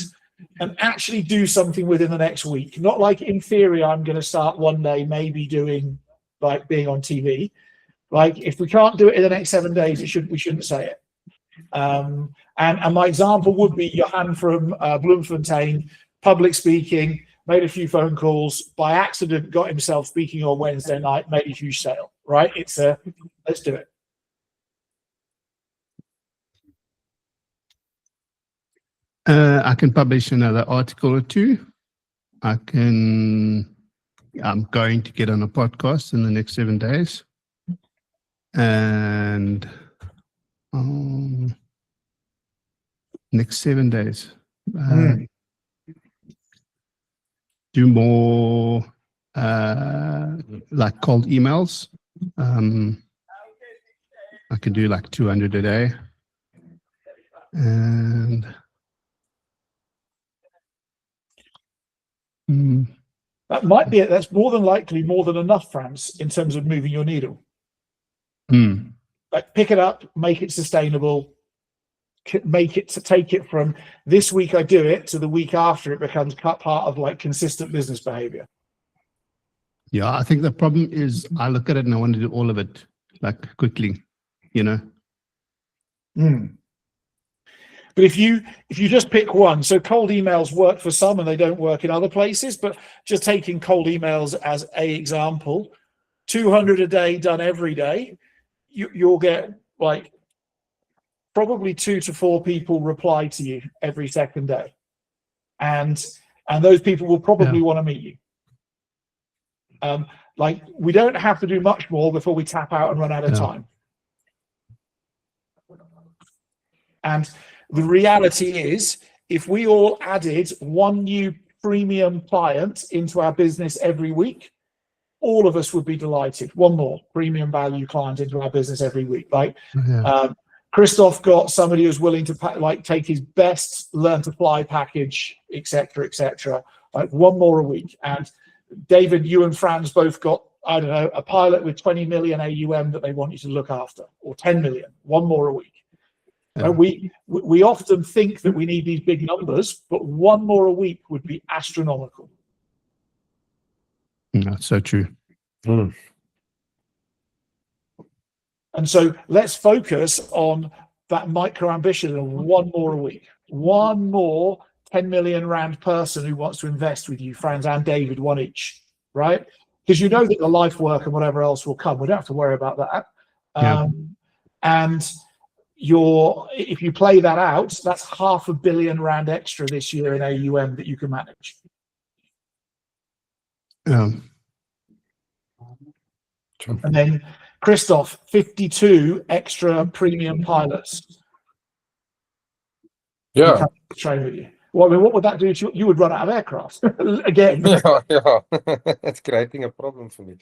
and actually do something within the next week? Not like, in theory, I'm going to start one day maybe doing like being on TV. Like, if we can't do it in the next 7 days, we shouldn't say it. And my example would be Johan from Bloemfontein, public speaking, made a few phone calls, by accident got himself speaking on Wednesday night, made a huge sale, right? Let's do it. I can publish another article or two. I'm going to get on a podcast in the next 7 days. And next 7 days, do more like cold emails. I can do like 200 a day, and that's more than likely more than enough, Franz, in terms of moving your needle. Like, pick it up, make it sustainable, take it from this week I do it to the week after it becomes part of like consistent business behavior. Yeah, I think the problem is I look at it and I want to do all of it like quickly, you know. But if you just pick one, so cold emails work for some and they don't work in other places, but just taking cold emails as a example, 200 a day done every day, you'll get like probably 2 to 4 people reply to you every second day, and those people will probably want to meet you. Like, we don't have to do much more before we tap out and run out of time. And the reality is, if we all added one new premium client into our business every week, all of us would be delighted. One more premium value client into our business every week. Like, Christoff got somebody who's willing to take his best learn to fly package, etc., like one more a week. And David, you and Franz both got, I don't know, a pilot with 20 million AUM that they want you to look after, or 10 million, one more a week. We often think that we need these big numbers, but one more a week would be astronomical. That's so true. And so let's focus on that micro ambition of one more a week, one more 10 million rand person who wants to invest with you, Franz and David, one each, right? Because you know that the life work and whatever else will come. We don't have to worry about that. And if you play that out, that's R500 million extra this year in AUM that you can manage. And then Christoff, 52 extra premium pilots. Yeah. Train with you. Well, I mean, what would that do to you? You would run out of aircraft again. Yeah. It's creating a problem for me.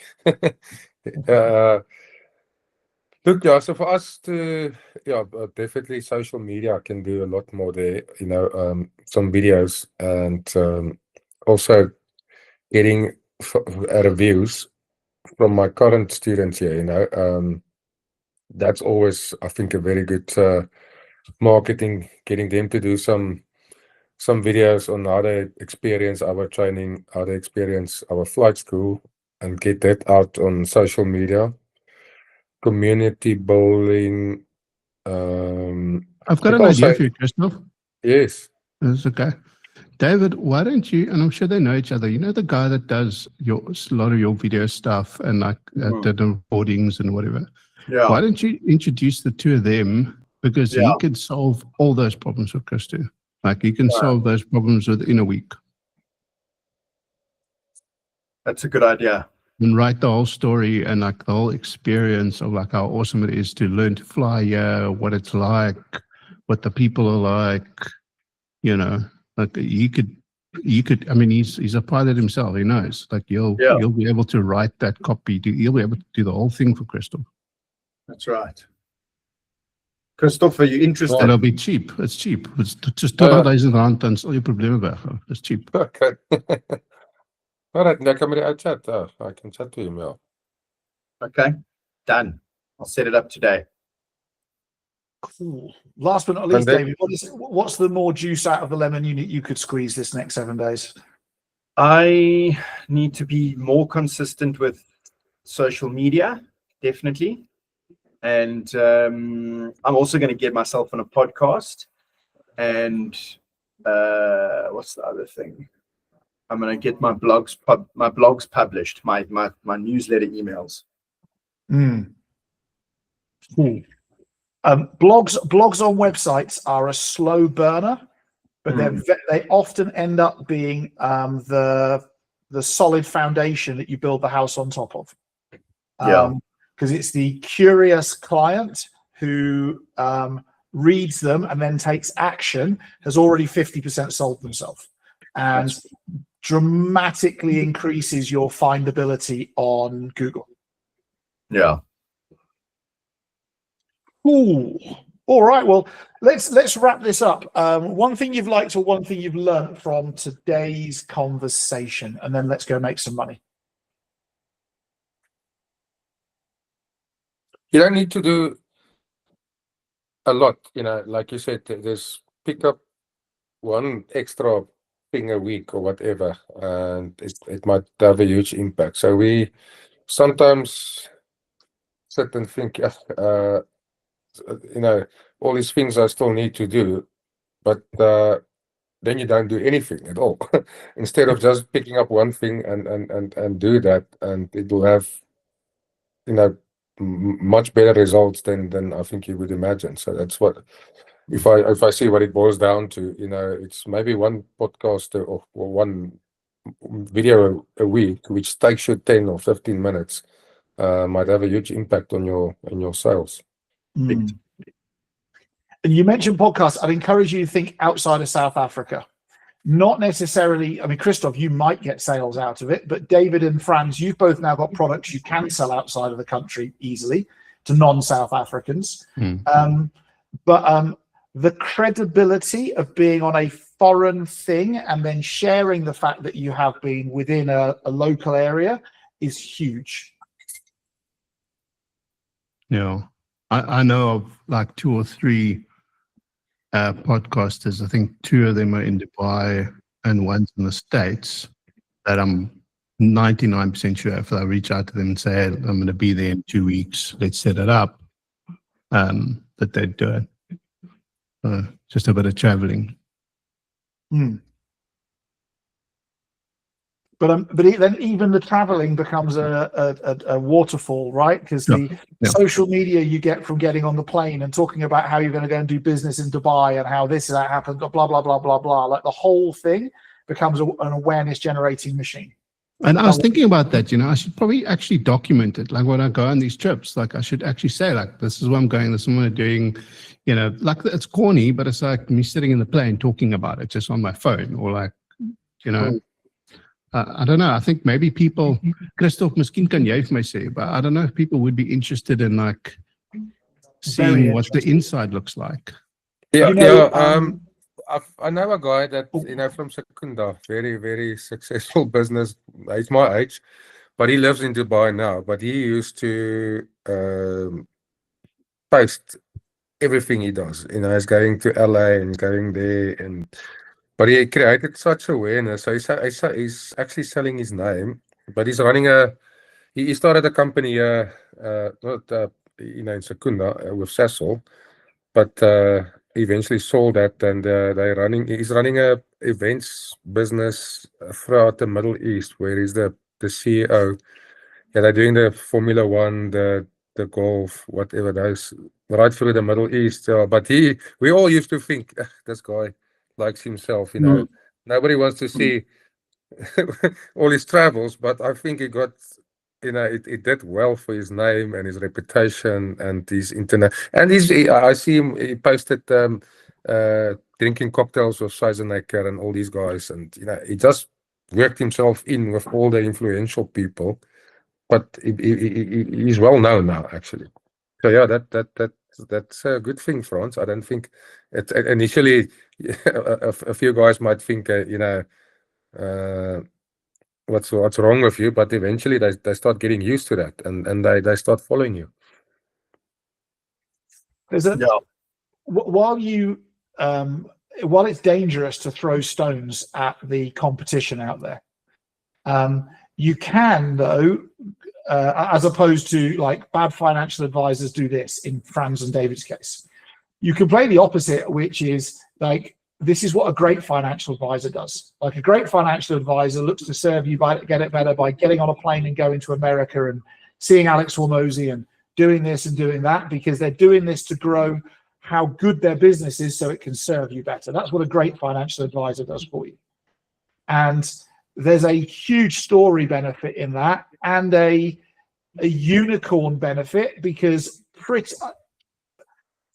Look, so for us to, definitely social media can do a lot more there, some videos, and also getting reviews from my current students here, that's always, I think, a very good marketing, getting them to do some videos on how they experience our training, how they experience our flight school, and get that out on social media. Community bowling. I've got an idea for you, Christoff. Yes. That's okay. David, why don't you, and I'm sure they know each other, you know the guy that does a lot of your video stuff and like the recordings and whatever? Yeah. Why don't you introduce the two of them? Because he can solve all those problems with Christo. Like he can solve those problems within a week. That's a good idea. And write the whole story and like the whole experience of like how awesome it is to learn to fly here, what it's like, what the people are like, like you could, I mean, he's a pilot himself. He knows, like you'll be able to write that copy. You'll be able to do the whole thing for Christoff. That's right. Christoff, are you interested? It'll be cheap. It's cheap. It's just R20,000 and all your problems back. It's cheap. Okay. All right, now come to chat. I can chat to him. Yeah. Okay, done. I'll set it up today. Cool. Last but not least, David, what's the more juice out of the lemon you could squeeze this next 7 days? I need to be more consistent with social media, definitely. And I'm also going to get myself on a podcast. And what's the other thing? I'm going to get my blogs published, my newsletter emails. Cool. Blogs on websites are a slow burner, but they often end up being the solid foundation that you build the house on top of. Because it's the curious client who reads them and then takes action has already 50% sold themselves, and dramatically increases your findability on Google. Yeah. Ooh. All right. Well, let's wrap this up. One thing you've liked or one thing you've learned from today's conversation, and then let's go make some money. You don't need to do a lot, like you said. There's pick up one extra thing a week or whatever, and it might have a huge impact. So we sometimes sit and think, all these things I still need to do, but then you don't do anything at all. Instead of just picking up one thing and do that, and it will have, much better results than I think you would imagine. So that's what, if I see what it boils down to, it's maybe one podcast or one video a week, which takes you 10 or 15 minutes, might have a huge impact on your sales. Mm. And you mentioned podcasts. I'd encourage you to think outside of South Africa. Not necessarily, I mean, Christoff, you might get sales out of it, but David and Franz, you've both now got products you can sell outside of the country easily to non-South Africans. But the credibility of being on a foreign thing and then sharing the fact that you have been within a local area is huge. Yeah, I know of like 2 or 3 podcasters. I think 2 of them are in Dubai and one's in the States, that I'm 99% sure if I reach out to them and say, I'm going to be there in 2 weeks, let's set it up, that they'd do it. Just a bit of traveling. But then even the traveling becomes a waterfall, right? Because the social media you get from getting on the plane and talking about how you're going to go and do business in Dubai and how this that happened, blah blah blah blah blah. Like the whole thing becomes an awareness generating machine. And I was thinking about that. I should probably actually document it. Like when I go on these trips, like I should actually say, like, this is where I'm going. This is what I'm doing. Like it's corny, but it's like me sitting in the plane talking about it just on my phone, or like, I don't know. I think maybe people, Christoff, miskien kan jy vir my sê, but I don't know if people would be interested in like seeing what the inside looks like. I know a guy that, from Secunda, very, very successful business. He's my age, but he lives in Dubai now. But he used to post everything he does. He's going to LA and going there, but he created such awareness. So he's actually selling his name, but he's running he started a company, in Secunda with Cecil, but eventually sold that, and he's running a events business throughout the Middle East, where he's the CEO. Yeah, they're doing the Formula One, the golf, whatever those, right through the Middle East. But we all used to think, this guy likes himself, Nobody wants to see all his travels, but I think he got, it did well for his name and his reputation and his internet. And I see him, he posted drinking cocktails with Schwarzenegger and all these guys, and he just worked himself in with all the influential people. But he's well known now, actually. So yeah, that's a good thing, Franz. I don't think initially a few guys might think, what's wrong with you, but eventually they start getting used to that, and they start following you. While it's dangerous to throw stones at the competition out there, you can, though, as opposed to like bad financial advisors do this in Franz and David's case, you can play the opposite, which is like, this is what a great financial advisor does. Like a great financial advisor looks to serve you by get it better by getting on a plane and going to America and seeing Alex Hormozy and doing this and doing that, because they're doing this to grow how good their business is so it can serve you better. That's what a great financial advisor does for you. And there's a huge story benefit in that, and a unicorn benefit, because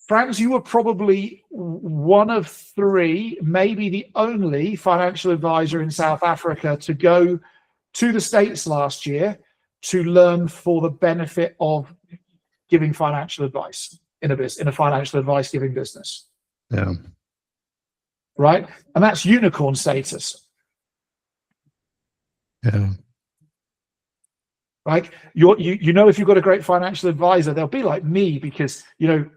Franz, you were probably one of 3, maybe the only financial advisor in South Africa to go to the States last year to learn for the benefit of giving financial advice in a financial advice giving business. Yeah. Right? And that's unicorn status. Yeah. Like if you've got a great financial advisor, they'll be like me, because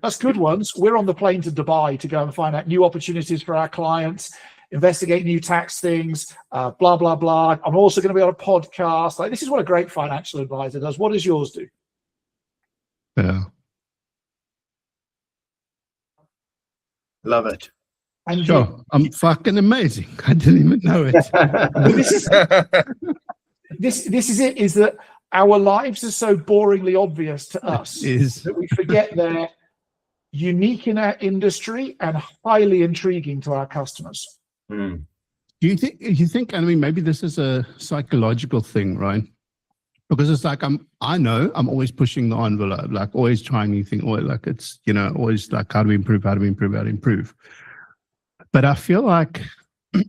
us good ones, we're on the plane to Dubai to go and find out new opportunities for our clients. investigate new tax things, blah, blah, blah. I'm also going to be on a podcast. Like, this is what a great financial advisor does. What does yours do? Yeah. Love it. And Sure. I'm fucking amazing. I didn't even know it. this is it, is that our lives are so boringly obvious to us Is that we forget they're unique in our industry and highly intriguing to our customers. Mm. Do you think, I mean, maybe this is a psychological thing, right? Because it's like, I know I'm always pushing the envelope, like always trying new things, always like it's, you know, always like how do we improve. But I feel like, I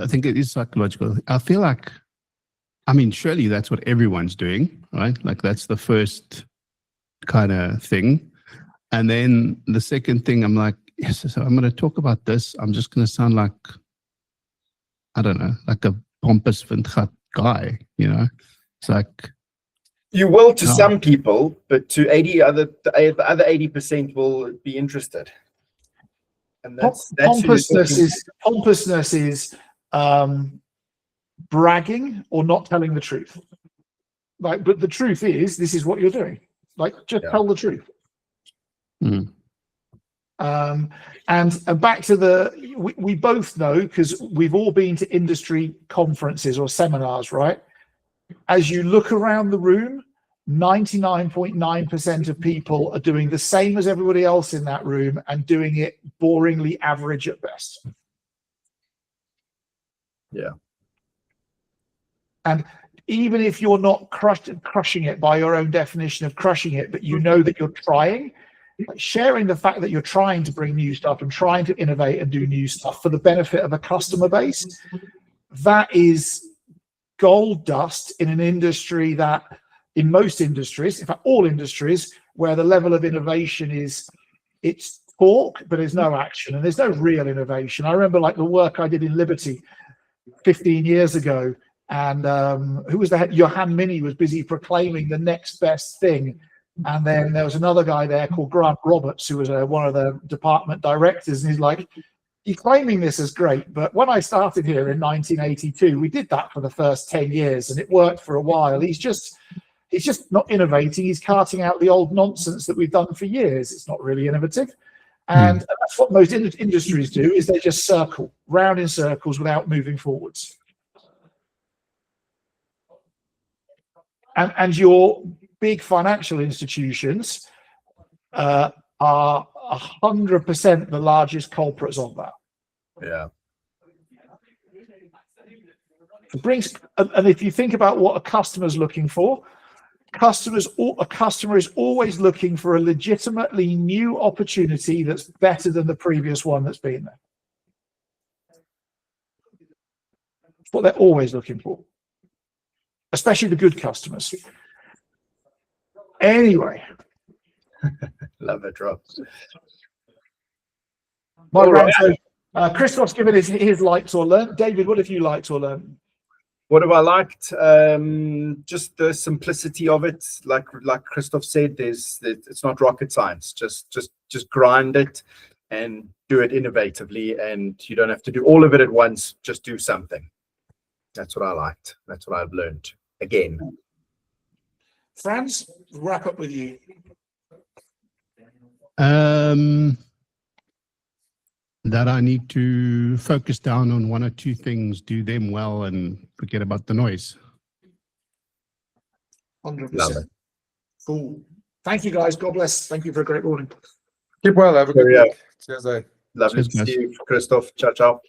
think it is psychological. I feel like, I mean, surely that's what everyone's doing, right? Like that's the first kind of thing. And then the second thing, I'm like, yes, so I'm going to talk about this. I'm just going to sound like, I don't know, like a pompous Vindgat guy, you know? It's like, you will to some people, but to the other 80% will be interested. And that's pompousness is bragging or not telling the truth. Like, but the truth is, this is what you're doing. Like, just tell the truth. Mm. And back to we both know, because we've all been to industry conferences or seminars, right? As you look around the room, 99.9% of people are doing the same as everybody else in that room and doing it boringly average at best. Yeah. And even if you're not crushing it by your own definition of crushing it, but you know that you're trying, sharing the fact that you're trying to bring new stuff and trying to innovate and do new stuff for the benefit of a customer base, that is gold dust in an industry that, in most industries, in fact, all industries, where the level of innovation is, it's talk, but there's no action and there's no real innovation. I remember like the work I did in Liberty 15 years ago, and who was the head? Johan Minnie was busy proclaiming the next best thing. And then there was another guy there called Grant Roberts, who was one of the department directors. And he's like, you're claiming this as great, but when I started here in 1982, we did that for the first 10 years and it worked for a while. He's just not innovating. He's carting out the old nonsense that we've done for years. It's not really innovative. And that's what most industries do, is they just circle round in circles without moving forwards. And your big financial institutions are 100% the largest culprits of that. Yeah. It brings, and if you think about what a customer's looking for, a customer is always looking for a legitimately new opportunity that's better than the previous one that's been there. That's what they're always looking for, especially the good customers. Anyway. Love it, Rob. My right. Christoph's given his likes or learn. David, what have you liked or learned? What have I liked? Just the simplicity of it. Like Christoff said, it's not rocket science. Just grind it and do it innovatively, and you don't have to do all of it at once. Just do something. That's what I liked. That's what I've learned. Again. Franz, wrap up with you. That I need to focus down on one or two things, do them well, and forget about the noise. 100%. Cool. Thank you, guys. God bless. Thank you for a great morning. Keep well. Have a good week. Cheers. Lovely to see you, Christoff. Ciao, ciao.